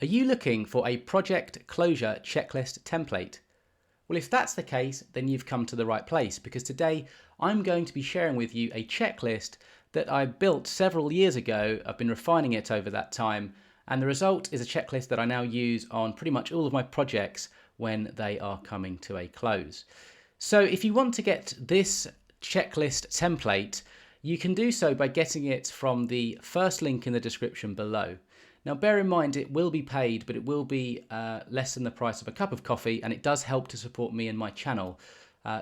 Are you looking for a project closure checklist template? Well, if that's the case, then you've come to the right place, because today I'm going to be sharing with you a checklist that I built several years ago. I've been refining it over that time, and the result is a checklist that I now use on pretty much all of my projects when they are coming to a close. So if you want to get this checklist template, you can do so by getting it from the first link in the description below. Now, bear in mind, it will be paid, but it will be less than the price of a cup of coffee, and it does help to support me and my channel.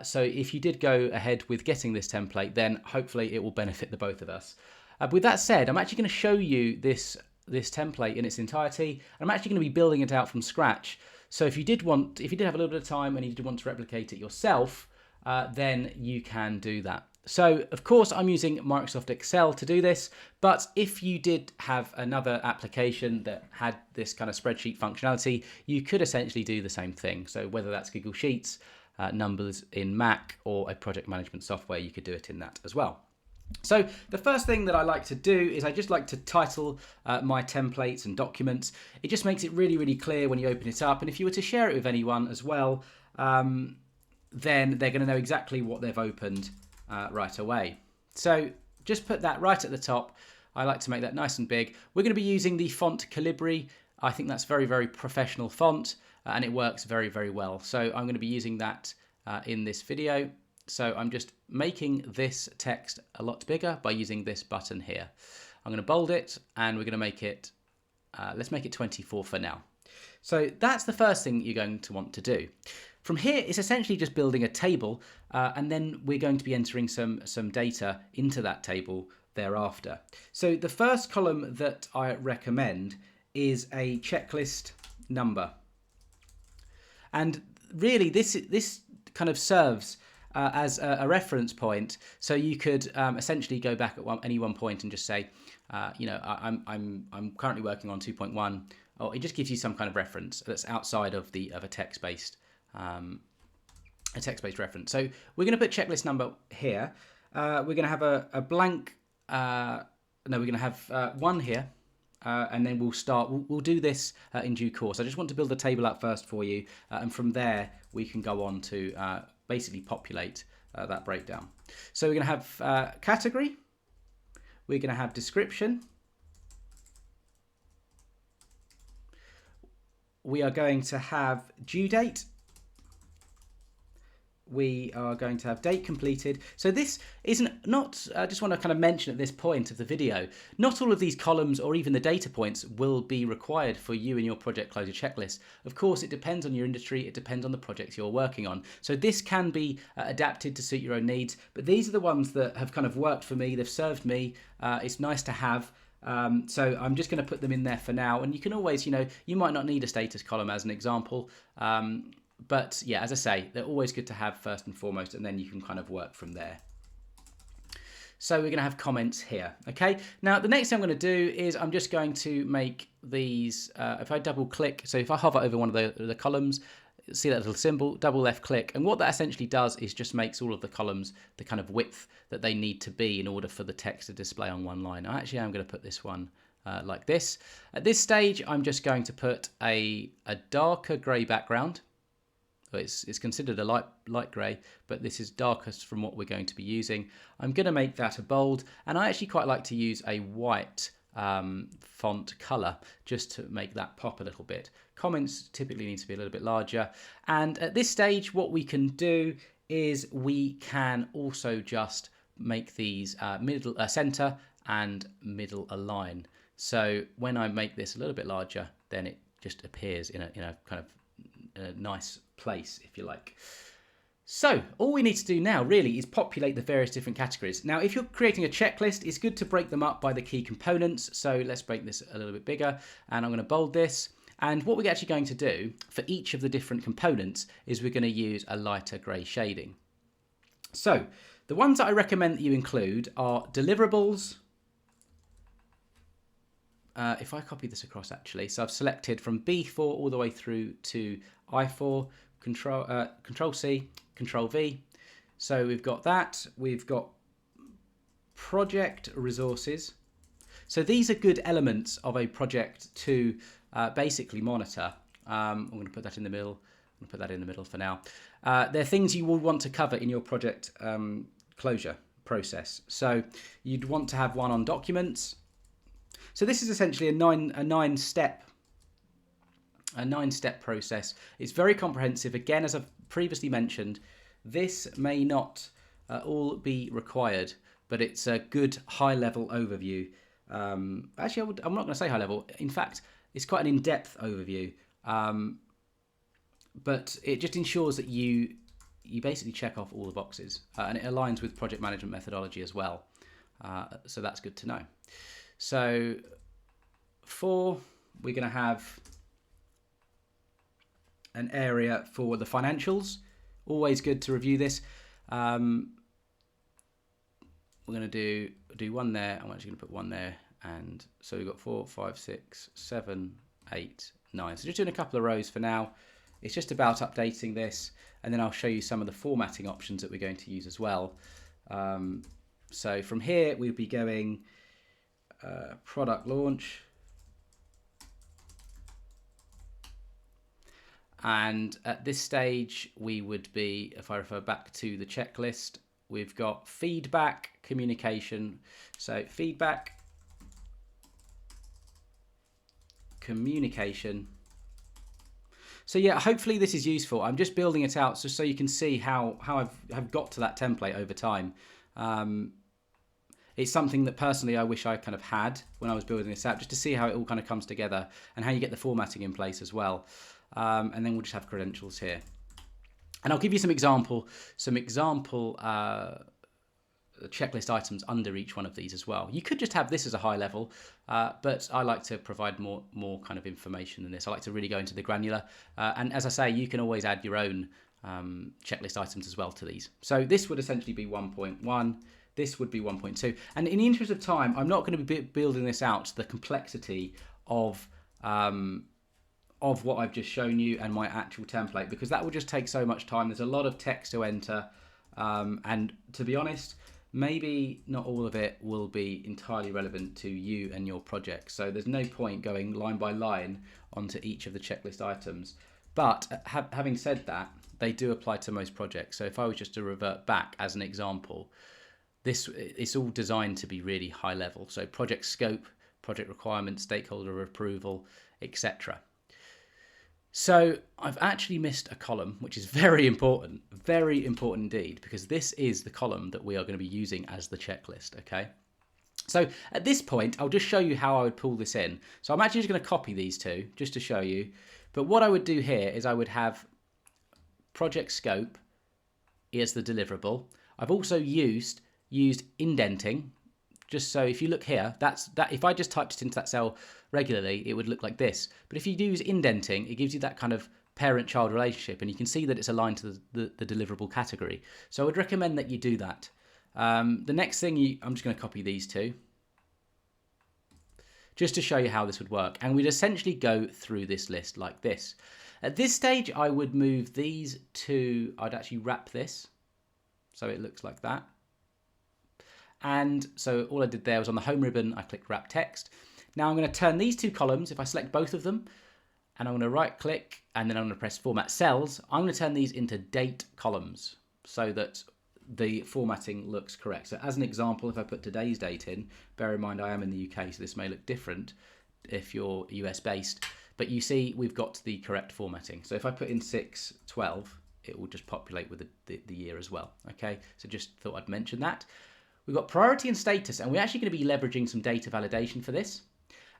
So if you did go ahead with getting this template, then hopefully it will benefit the both of us. With that said, I'm actually going to show you this template in its entirety. I'm actually going to be building it out from scratch. So if you did have a little bit of time and you did want to replicate it yourself, then you can do that. So, of course, I'm using Microsoft Excel to do this, but if you did have another application that had this kind of spreadsheet functionality, you could essentially do the same thing. So whether that's Google Sheets, numbers in Mac, or a project management software, you could do it in that as well. So the first thing that I like to do is I just like to title my templates and documents. It just makes it really, really clear when you open it up. And if you were to share it with anyone as well, then they're going to know exactly what they've opened right away. So just put that right at the top. I like to make that nice and big. We're going to be using the font Calibri. I think that's very, very professional font, and it works very, very well. So I'm going to be using that in this video. So I'm just making this text a lot bigger by using this button here. I'm going to bold it, and we're going to make it, let's make it 24 for now. So that's the first thing you're going to want to do. From here, it's essentially just building a table, and then we're going to be entering some data into that table thereafter. So the first column that I recommend is a checklist number. And really, this kind of serves as a reference point. So you could essentially go back at any one point and just say, I'm currently working on 2.1. Or it just gives you some kind of reference that's outside of a text-based reference. So we're going to put checklist number here. We're going to have a blank. We're going to have one here, and then we'll do this in due course. I just want to build the table up first for you, and from there we can go on to basically populate that breakdown. So we're going to have category. We're going to have description. We are going to have due date. We are going to have date completed. So this isn't not, I just want to kind of mention at this point of the video, not all of these columns or even the data points will be required for you and your project closure checklist. Of course, it depends on your industry. It depends on the projects you're working on. So this can be adapted to suit your own needs, but these are the ones that have kind of worked for me. They've served me. It's nice to have. So I'm just going to put them in there for now. And you can always, you might not need a status column as an example. But yeah, as I say, they're always good to have first and foremost, and then you can kind of work from there. So we're going to have comments here. Okay. Now, the next thing I'm going to do is I'm just going to make these, if I double click, so if I hover over one of the columns, see that little symbol, double left click. And what that essentially does is just makes all of the columns the kind of width that they need to be in order for the text to display on one line. Now, actually, I'm going to put this one like this. At this stage, I'm just going to put a darker grey background. It's considered a light grey, but this is darkest from what we're going to be using. I'm going to make that a bold, and I actually quite like to use a white font color just to make that pop a little bit. Comments typically need to be a little bit larger, and at this stage what we can do is we can also just make these center and middle align. So when I make this a little bit larger, then it just appears in a kind of a nice place, if you like. So all we need to do now really is populate the various different categories. Now, if you're creating a checklist, it's good to break them up by the key components. So let's break this a little bit bigger, and I'm going to bold this. And what we're actually going to do for each of the different components is we're going to use a lighter grey shading. So the ones that I recommend that you include are deliverables. If I copy this across, actually, so I've selected from B4 all the way through to I4, Control C, Control V. So we've got that. We've got project resources. So these are good elements of a project to basically monitor. I'm going to put that in the middle. I'm going to put that in the middle for now. They're things you would want to cover in your project closure process. So you'd want to have one on documents. So this is essentially a nine-step process. It's very comprehensive. Again, as I've previously mentioned, this may not all be required, but it's a good high-level overview. Actually, I'm not going to say high-level. In fact, it's quite an in-depth overview, but it just ensures that you basically check off all the boxes, and it aligns with project management methodology as well. So that's good to know. So we're going to have an area for the financials. Always good to review this. We're going to do one there. I'm actually going to put one there. And so we've got 4, 5, 6, 7, 8, 9. So just doing a couple of rows for now. It's just about updating this. And then I'll show you some of the formatting options that we're going to use as well. So from here, we'll be going product launch. And at this stage, we would be, if I refer back to the checklist, we've got feedback, communication. So feedback, communication. So yeah, hopefully this is useful. I'm just building it out just so you can see how I've got to that template over time. It's something that personally I wish I kind of had when I was building this out, just to see how it all kind of comes together and how you get the formatting in place as well. And then we'll just have credentials here. And I'll give you some example checklist items under each one of these as well. You could just have this as a high level, but I like to provide more kind of information than this. I like to really go into the granular. And as I say, you can always add your own checklist items as well to these. So this would essentially be 1.1. This would be 1.2. And in the interest of time, I'm not going to be building this out to the complexity of what I've just shown you and my actual template, because that will just take so much time. There's a lot of text to enter. And to be honest, maybe not all of it will be entirely relevant to you and your project. So there's no point going line by line onto each of the checklist items. But having said that, they do apply to most projects. So if I was just to revert back as an example, it's all designed to be really high level. So project scope, project requirements, stakeholder approval, etc. So I've actually missed a column, which is very important indeed, because this is the column that we are going to be using as the checklist, okay? So at this point, I'll just show you how I would pull this in. So I'm actually just going to copy these two just to show you. But what I would do here is I would have project scope as the deliverable. I've also used indenting, just so if you look here, that if I just typed it into that cell regularly, it would look like this. But if you use indenting, it gives you that kind of parent-child relationship, and you can see that it's aligned to the deliverable category. So I would recommend that you do that. The next thing, I'm just going to copy these two, just to show you how this would work. And we'd essentially go through this list like this. At this stage, I would move these two, I'd actually wrap this, so it looks like that. And so all I did there was on the home ribbon, I clicked wrap text. Now I'm going to turn these two columns, if I select both of them, and I'm going to right click, and then I'm going to press format cells. I'm going to turn these into date columns so that the formatting looks correct. So as an example, if I put today's date in, bear in mind I am in the UK, so this may look different if you're US based, but you see we've got the correct formatting. So if I put in 6/12, it will just populate with the year as well. Okay, so just thought I'd mention that. We've got priority and status, and we're actually going to be leveraging some data validation for this.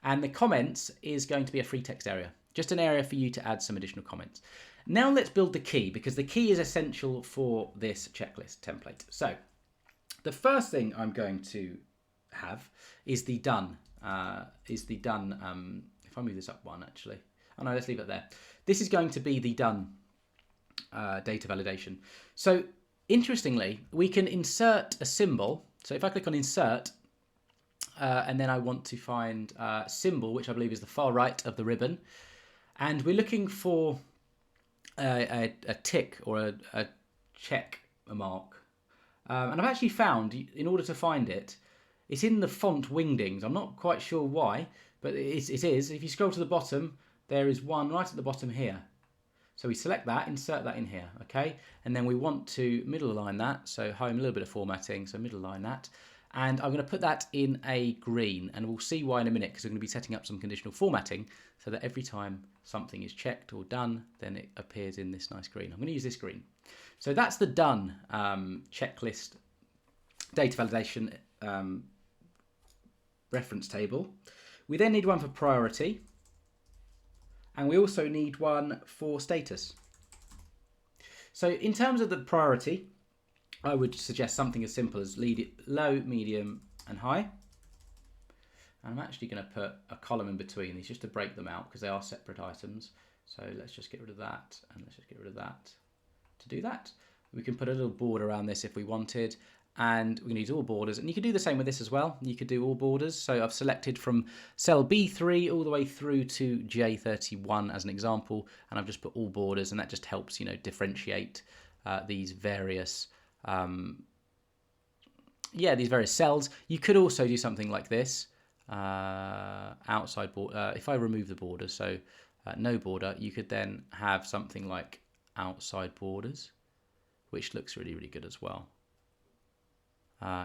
And the comments is going to be a free text area, just an area for you to add some additional comments. Now let's build the key, because the key is essential for this checklist template. So the first thing I'm going to have is the done. If I move this up one, actually. Oh no, let's leave it there. This is going to be the done data validation. So interestingly, we can insert a symbol. So if I click on insert, and then I want to find symbol, which I believe is the far right of the ribbon, and we're looking for a tick or a check mark. And I've actually found, in order to find it, it's in the font Wingdings. I'm not quite sure why, but it is. If you scroll to the bottom, there is one right at the bottom here. So we select that, insert that in here, okay? And then we want to middle align that. So home, a little bit of formatting, so middle align that. And I'm going to put that in a green, and we'll see why in a minute, because I'm going to be setting up some conditional formatting so that every time something is checked or done, then it appears in this nice green. I'm going to use this green. So that's the done checklist data validation reference table. We then need one for priority, and we also need one for status. So in terms of the priority, I would suggest something as simple as lead it low, medium, and high. And I'm actually going to put a column in between these just to break them out because they are separate items. So let's just get rid of that, and let's just get rid of that. To do that, we can put a little border around this if we wanted, and we're going to use all borders. And you could do the same with this as well. You could do all borders. So I've selected from cell B3 all the way through to J31 as an example, and I've just put all borders, and that just helps, you know, differentiate these various these various cells. You could also do something like this, outside border. If I remove the borders, so no border, you could then have something like outside borders, which looks really, really good as well.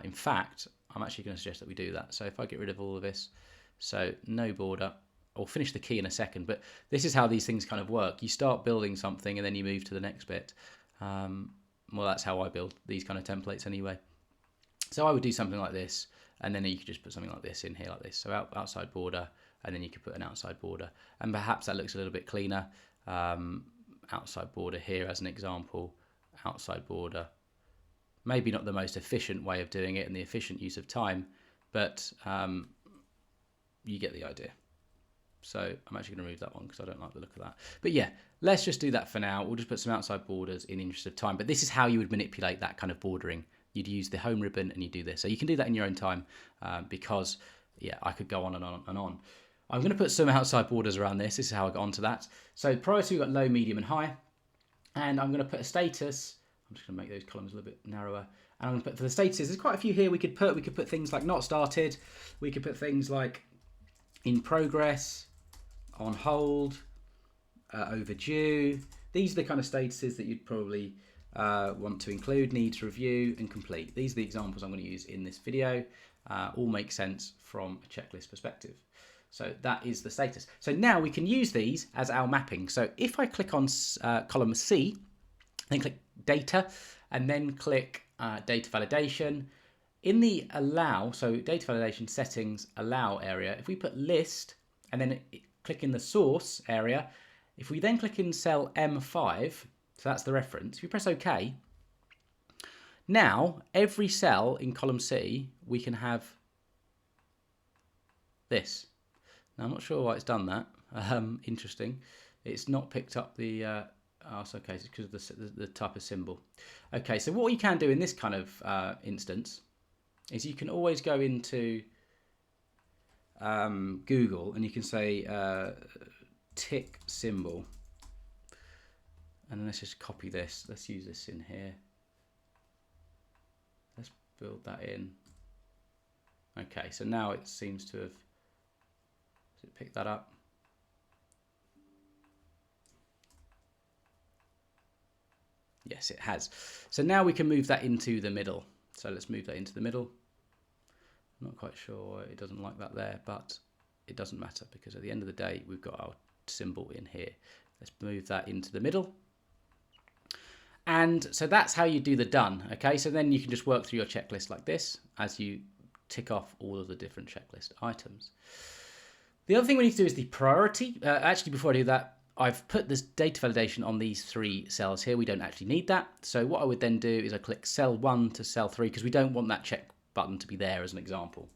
In fact, I'm actually going to suggest that we do that. So if I get rid of all of this, so no border, I'll finish the key in a second, but this is how these things kind of work. You start building something and then you move to the next bit. Well, that's how I build these kind of templates anyway. So I would do something like this, and then you could just put something like this in here, like this. So outside border, and then you could put an outside border, and perhaps that looks a little bit cleaner. Outside border here as an example, outside border. Maybe not the most efficient way of doing it and the efficient use of time, but you get the idea. So I'm actually going to remove that one because I don't like the look of that. But yeah, let's just do that for now. We'll just put some outside borders in the interest of time. But this is how you would manipulate that kind of bordering. You'd use the home ribbon and you do this. So you can do that in your own time because, yeah, I could go on and on and on. I'm going to put some outside borders around this. This is how I got onto that. So priority, we've got low, medium, and high. And I'm going to put a status. I'm just going to make those columns a little bit narrower. And I'm going to put for the statuses, there's quite a few here we could put. We could put things like not started. We could put things like in progress, on hold, overdue. These are the kind of statuses that you'd probably want to include: needs review and complete. These are the examples I'm going to use in this video. All make sense from a checklist perspective. So that is the status. So now we can use these as our mapping. So if I click on column C, then click data, and then click data validation, in the allow, so data validation settings allow area, if we put list and then click in the source area, if we then click in cell M5, so that's the reference, if you press OK, now every cell in column C, we can have this. Now I'm not sure why it's done that. Interesting. It's not picked up the... oh, it's okay, it's because of the type of symbol. Okay, so what you can do in this kind of instance is you can always go into Google and you can say tick symbol, and then let's just copy this. Let's use this in here. Let's build that in. Okay, so now it seems to have picked that up. Yes, it has. So now we can move that into the middle. So let's move that into the middle. I'm not quite sure it doesn't like that there, but it doesn't matter because at the end of the day, we've got our symbol in here. Let's move that into the middle. And so that's how you do the done. Okay, so then you can just work through your checklist like this as you tick off all of the different checklist items. The other thing we need to do is the priority. Actually, before I do that, I've put this data validation on these 3 cells here. We don't actually need that. So what I would then do is I click cell 1 to cell 3 because we don't want that check button to be there as an example.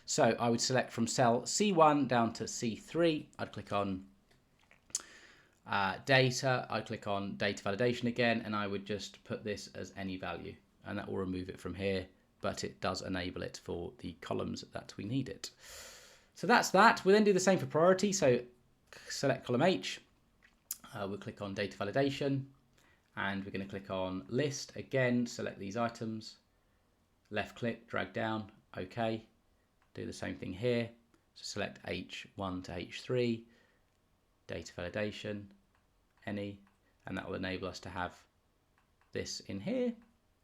So I would select from cell C1 down to C3. I'd click on data. I'd click on data validation again, and I would just put this as any value, and that will remove it from here, but it does enable it for the columns that we need it. So that's that. We'll then do the same for priority. So select column H, we'll click on data validation, and we're going to click on list again, select these items, left click, drag down, OK. Do the same thing here. So select H1 to H3, data validation, any, and that will enable us to have this in here,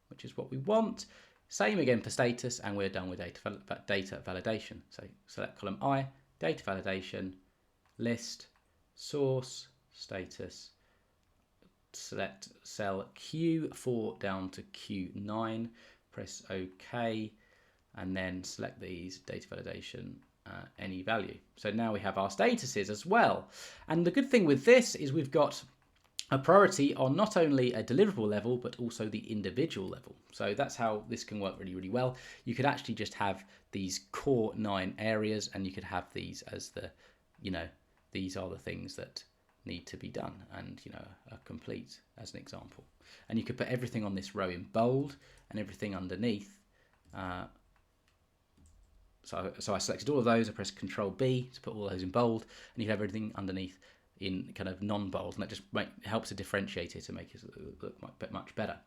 which is what we want. Same again for status, and we're done with data validation. So select column I, data validation, list, source, status, select cell Q4 down to Q9, press OK, and then select these, data validation, any value. So now we have our statuses as well. And the good thing with this is we've got a priority on not only a deliverable level, but also the individual level. So that's how this can work really, really well. You could actually just have these core 9 areas, and you could have these as the, these are the things that need to be done, and, are complete as an example. And you could put everything on this row in bold and everything underneath. So I selected all of those, I press Control B to put all those in bold, and you have everything underneath in kind of non-bold, and that just helps to differentiate it and make it look much better.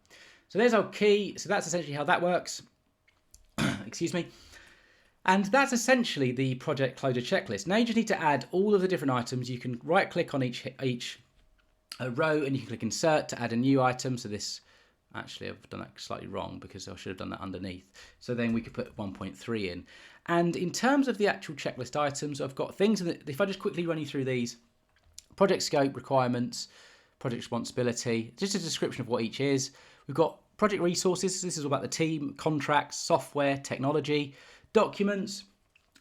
So there's our key. So that's essentially how that works. Excuse me. And that's essentially the project closure checklist. Now you just need to add all of the different items. You can right click on each row, and you can click insert to add a new item. So this, actually I've done that slightly wrong because I should have done that underneath. So then we could put 1.3 in. And in terms of the actual checklist items, I've got things that, if I just quickly run you through these: project scope, requirements, project responsibility, just a description of what each is. We've got project resources. This is all about the team, contracts, software, technology, documents,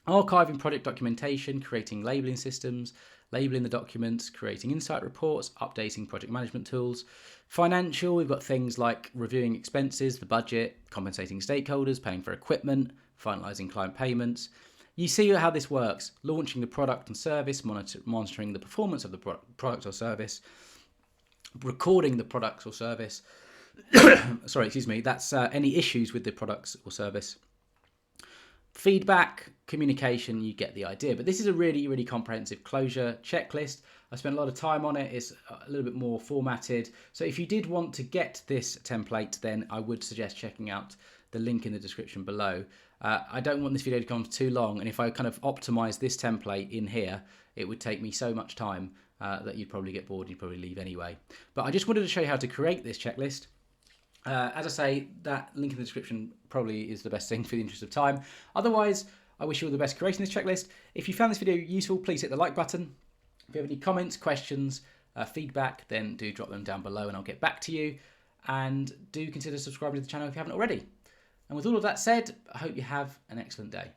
archiving project documentation, creating labeling systems, labeling the documents, creating insight reports, updating project management tools. Financial, we've got things like reviewing expenses, the budget, compensating stakeholders, paying for equipment, finalizing client payments. You see how this works: launching the product and service, monitoring the performance of the product or service, recording the product or service. Sorry, excuse me. That's any issues with the products or service. Feedback, communication, you get the idea. But this is a really, really comprehensive closure checklist. I spent a lot of time on it. It's a little bit more formatted. So if you did want to get this template, then I would suggest checking out the link in the description below. I don't want this video to go on too long, and if I kind of optimize this template in here, it would take me so much time that you'd probably get bored and you'd probably leave anyway. But I just wanted to show you how to create this checklist. As I say, that link in the description probably is the best thing for the interest of time. Otherwise, I wish you all the best creating this checklist. If you found this video useful, please hit the like button. If you have any comments, questions, feedback, then do drop them down below and I'll get back to you. And do consider subscribing to the channel if you haven't already. And with all of that said, I hope you have an excellent day.